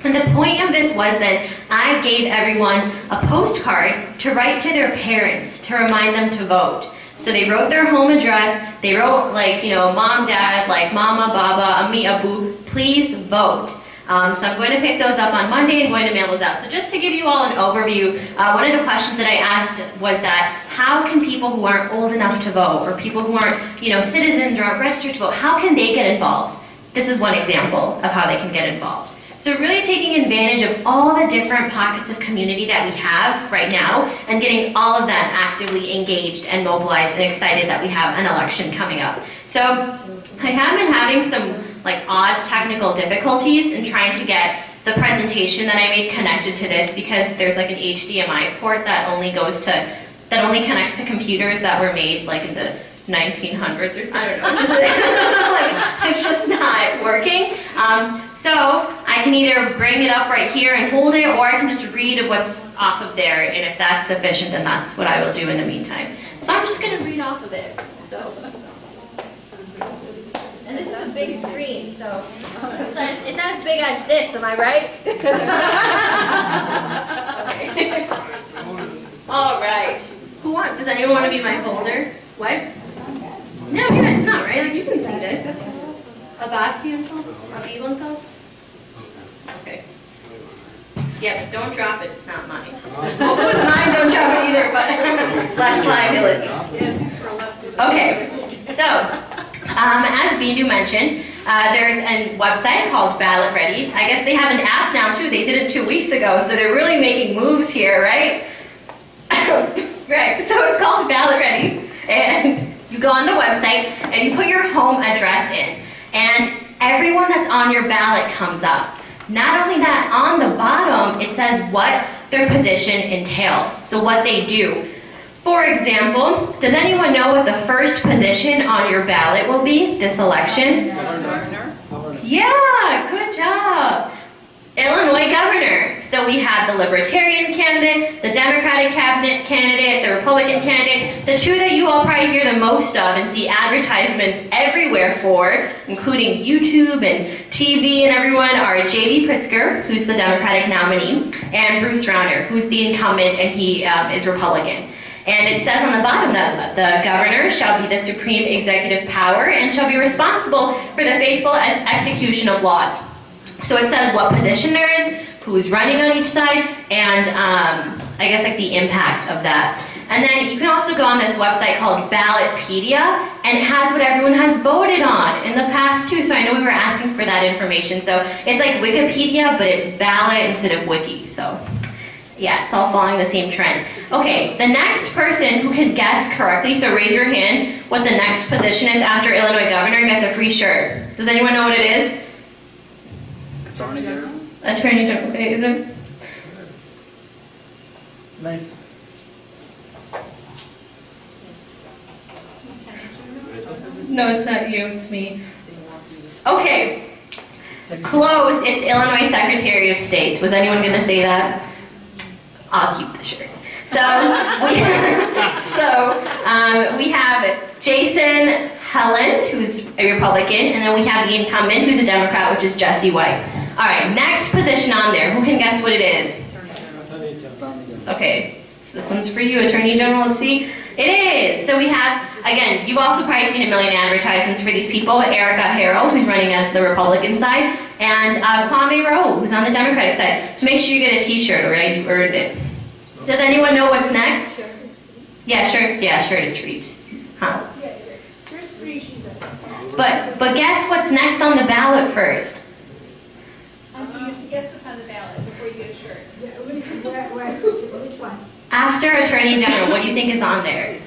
And the point of this was that I gave everyone a postcard to write to their parents to remind them to vote. So they wrote their home address, they wrote mom, dad, mama, baba, ami, abu, please vote. So I'm going to pick those up on Monday and going to mail those out. So just to give you all an overview, one of the questions that I asked was that how can people who aren't old enough to vote, or people who aren't citizens or aren't registered to vote, how can they get involved? This is one example of how they can get involved. So really taking advantage of all the different pockets of community that we have right now and getting all of them actively engaged and mobilized and excited that we have an election coming up. So I have been having some odd technical difficulties in trying to get the presentation that I made connected to this, because there's an HDMI port that only connects to computers that were made in the 1900s or I don't know, it's just not working. So I can either bring it up right here and hold it, or I can just read what's off of there, and if that's sufficient, then that's what I will do in the meantime. So I'm just going to read off of it. And this is a big screen, so it's as big as this, am I right? Okay. Does anyone want to be my folder? What? No, yeah, it's not, right? Like, you can see this. Abaziental? Abilental? Okay. Yeah, but don't drop it, it's not mine. Oh, it was mine, don't drop it either, but less liability. Okay, so, as Bindu mentioned, there's a website called Ballot Ready. I guess they have an app now too, they did it 2 weeks ago, so they're really making moves here, right? Right, so it's called Ballot Ready, and you go on the website and you put your home address in, and everyone that's on your ballot comes up. Not only that, on the bottom it says what their position entails, so what they do. For example, does anyone know what the first position on your ballot will be this election?
Governor.
Yeah, good job. Illinois governor. So we have the Libertarian candidate, the Democratic cabinet candidate, the Republican candidate. The two that you all probably hear the most of and see advertisements everywhere for, including YouTube and TV and everyone, are J.B. Pritzker, who's the Democratic nominee, and Bruce Rauner, who's the incumbent, and he is Republican. And it says on the bottom that the governor shall be the supreme executive power and shall be responsible for the faithful execution of laws. So it says what position there is, who's running on each side, and I guess like the impact of that. And then you can also go on this website called Ballotpedia, and it has what everyone has voted on in the past too. So I know we were asking for that information. So it's like Wikipedia, but it's ballot instead of wiki. So yeah, it's all following the same trend. Okay, the next person who can guess correctly, so raise your hand, what the next position is after Illinois governor gets a free shirt. Does anyone know what it is?
Attorney General?
Attorney General, okay, is it?
Nice.
No, it's not you, it's me. Okay, close, it's Illinois Secretary of State. Was anyone gonna say that? I'll keep the shirt. So, we have Jason Helen, who's a Republican, and then we have the incumbent, who's a Democrat, which is Jesse White. All right, next position on there. Who can guess what it is? Okay, so this one's for you, Attorney General. Let's see. It is. So we have, again, you've also probably seen a million advertisements for these people. Erica Harold, who's running as the Republican side, and Kwame Raoul, who's on the Democratic side. So make sure you get a t-shirt, all right? You earned it. Does anyone know what's next? Yeah, shirt. Yeah, shirt is free. Huh?
First three, she said.
But guess what's next on the ballot first?
You have to guess what's on the ballot before you get a shirt.
Which one?
After Attorney General, what do you think is on there?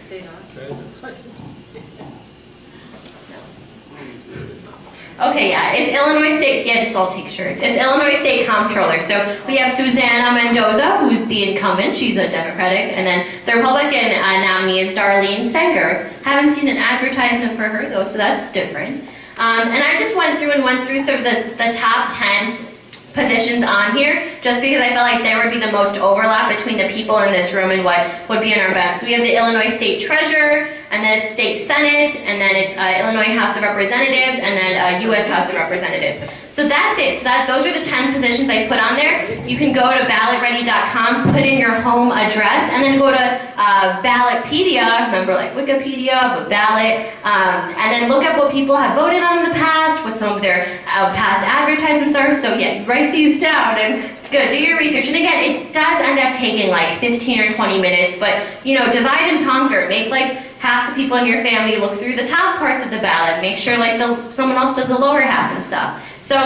Okay, yeah, it's Illinois State, yeah, just all take shirts. It's Illinois State Comptroller. So we have Susanna Mendoza, who's the incumbent, she's a Democratic, and then the Republican nominee is Darlene Senker. Haven't seen an advertisement for her though, so that's different. And I just went through sort of the top 10 positions on here, just because I felt like there would be the most overlap between the people in this room and what would be in our bag. So we have the Illinois State Treasurer, and then it's State Senate, and then it's Illinois House of Representatives, and then U.S. House of Representatives. So that's it. So those are the 10 positions I put on there. You can go to ballotready.com, put in your home address, and then go to Ballotpedia, remember like Wikipedia, but ballot, and then look at what people have voted on in the past, what some of their past advertisements are. So yeah, write these down and go do your research. And again, it does end up taking like 15 or 20 minutes, but you know, divide and conquer. Make like half the people in your family look through the top parts of the ballot. Make sure like someone else does the lower half and stuff. So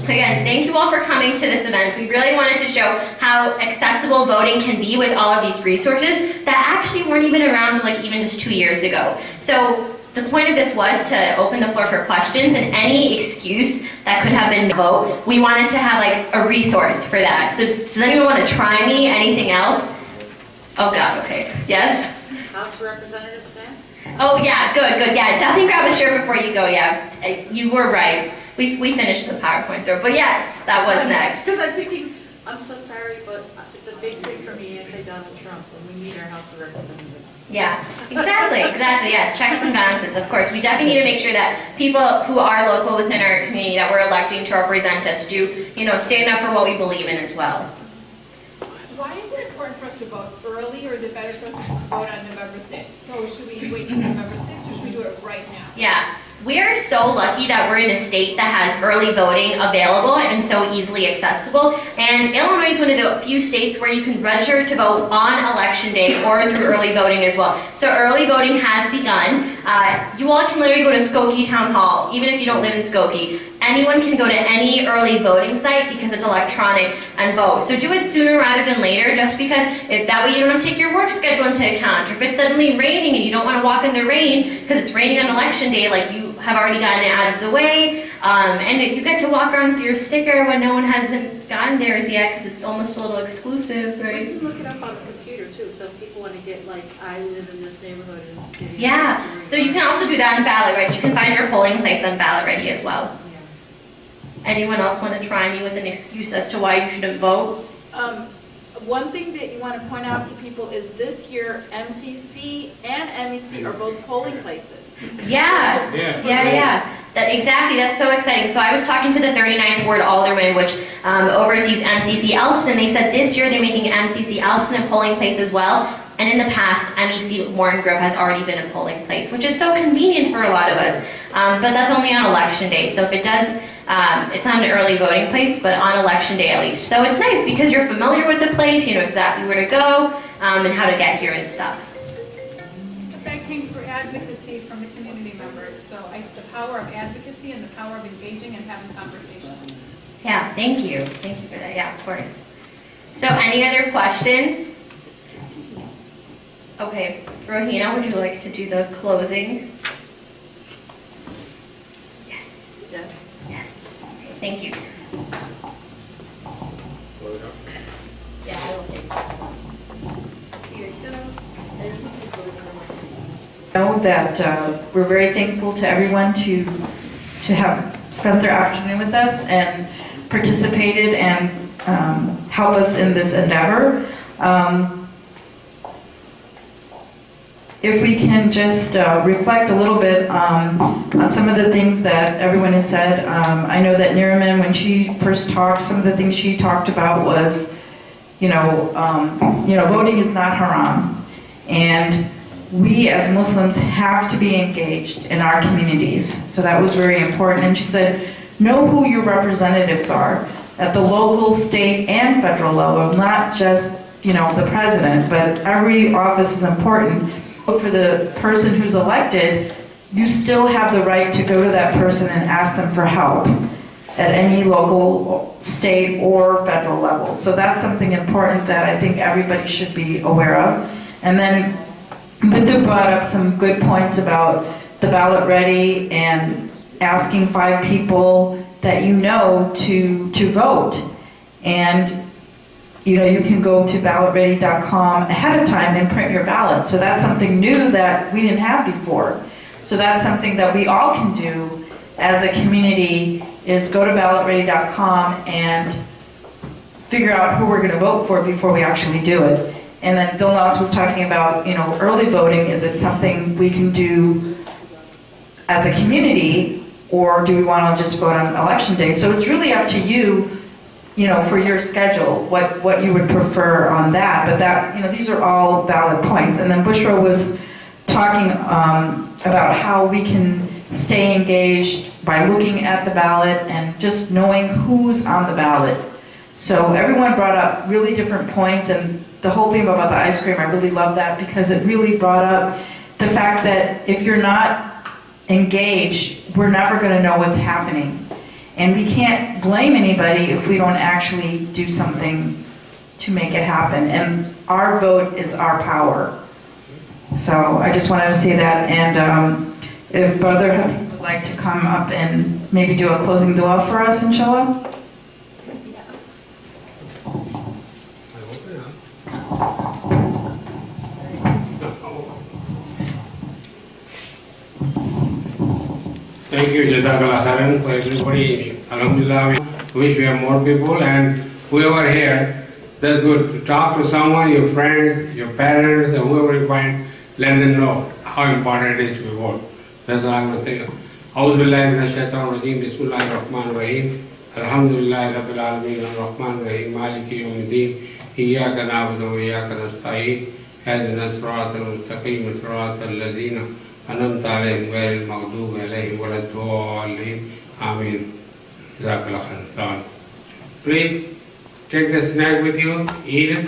again, thank you all for coming to this event. We really wanted to show how accessible voting can be with all of these resources that actually weren't even around like even just 2 years ago. So the point of this was to open the floor for questions, and any excuse that could have been no vote, we wanted to have like a resource for that. So does anyone want to try me? Anything else? Oh God, okay. Yes?
House of Representatives stance?
Oh yeah, good. Yeah, definitely grab a shirt before you go, yeah. You were right. We finished the PowerPoint through, but yes, that was next.
Because I'm thinking, I'm so sorry, but it's a big thing for me, anti-Donald Trump, when we need our House of Representatives.
Yeah, exactly, yes, checks and balances, of course. We definitely need to make sure that people who are local within our community that we're electing to represent us do, you know, stand up for what we believe in as well.
Why is it important for us to vote early, or is it better for us to just vote on November 6th? So should we wait till November 6th, or should we do it right now?
Yeah, we are so lucky that we're in a state that has early voting available and so easily accessible. And Illinois is one of the few states where you can register to vote on election day or through early voting as well. So early voting has begun. You all can literally go to Skokie Town Hall, even if you don't live in Skokie. Anyone can go to any early voting site because it's electronic and vote. So do it sooner rather than later, just because that way you don't have to take your work schedule into account. Or if it's suddenly raining and you don't want to walk in the rain because it's raining on election day, like you have already gotten it out of the way. And you get to walk around with your sticker when no one hasn't gotten theirs yet because it's almost a little exclusive, right?
You can look it up on the computer too, so if people want to get like, I live in this neighborhood and get in.
Yeah, so you can also do that in Ballot Ready. You can find your polling place on Ballot Ready as well. Anyone else want to try me with an excuse as to why you shouldn't vote?
One thing that you want to point out to people is this year MCC and MEC are both polling places.
Yeah, exactly, that's so exciting. So I was talking to the 39th Ward Alderman, which oversees MCC Elston, and they said this year they're making MCC Elston a polling place as well. And in the past, MEC Morton Grove has already been a polling place, which is so convenient for a lot of us. But that's only on election day. So if it does, it's not an early voting place, but on election day at least. So it's nice because you're familiar with the place, you know exactly where to go and how to get here and stuff.
That came through advocacy from the community members. So the power of advocacy and the power of engaging and having conversations.
Yeah, thank you. Thank you for that. Yeah, of course. So any other questions? Okay, Rohina, would you like to do the closing? Yes.
Yes.
Yes. Okay, thank you. Yeah, I will take
Know that we're very thankful to everyone to have spent their afternoon with us and participated and help us in this endeavor. If we can just reflect a little bit on some of the things that everyone has said. I know that Nariman, when she first talked, some of the things she talked about was, voting is not haram. And we as Muslims have to be engaged in our communities. So that was very important. And she said, know who your representatives are at the local, state, and federal level, not just, the president, but every office is important. For the person who's elected, you still have the right to go to that person and ask them for help at any local, state, or federal level. So that's something important that I think everybody should be aware of. And then Bindu brought up some good points about the Ballot Ready and asking 5 people that you know to vote. And you can go to ballotready.com ahead of time and print your ballot. So that's something new that we didn't have before. So that's something that we all can do as a community, is go to ballotready.com and figure out who we're going to vote for before we actually do it. And then Dilnas was talking about, early voting. Is it something we can do as a community, or do we want to just vote on election day? So it's really up to you, for your schedule, what you would prefer on that. But that, these are all valid points. And then Bushra was talking about how we can stay engaged by looking at the ballot and just knowing who's on the ballot. So everyone brought up really different points, and the whole thing about the ice cream, I really love that because it really brought up the fact that if you're not engaged, we're never going to know what's happening. And we can't blame anybody if we don't actually do something to make it happen. And our vote is our power. So I just wanted to say that. And if Brother Habib would like to come up and maybe do a closing dua for us, inshallah.
Thank you, Jazakallah Khairan, for everybody. Alhamdulillah, we wish we have more people, and whoever here, that's good. Talk to someone, your friends, your parents, or whoever you find, let them know how important it is to vote. That's all I'm going to say. A'udhu billahi minash shaitanir rajeem, bismillahir rahmanir rahim. Alhamdulillahi rabbil alameen, ar-rahmanir rahim, maliki yawmiddin. إياك نعبد وإياك نستعين اهدنا الصراط المستقيم صراط الذين أنعمت عليهم غير المغضوب عليهم ولا الضالين آمين. جزاك الله خير. Please take the snack with you, eat it,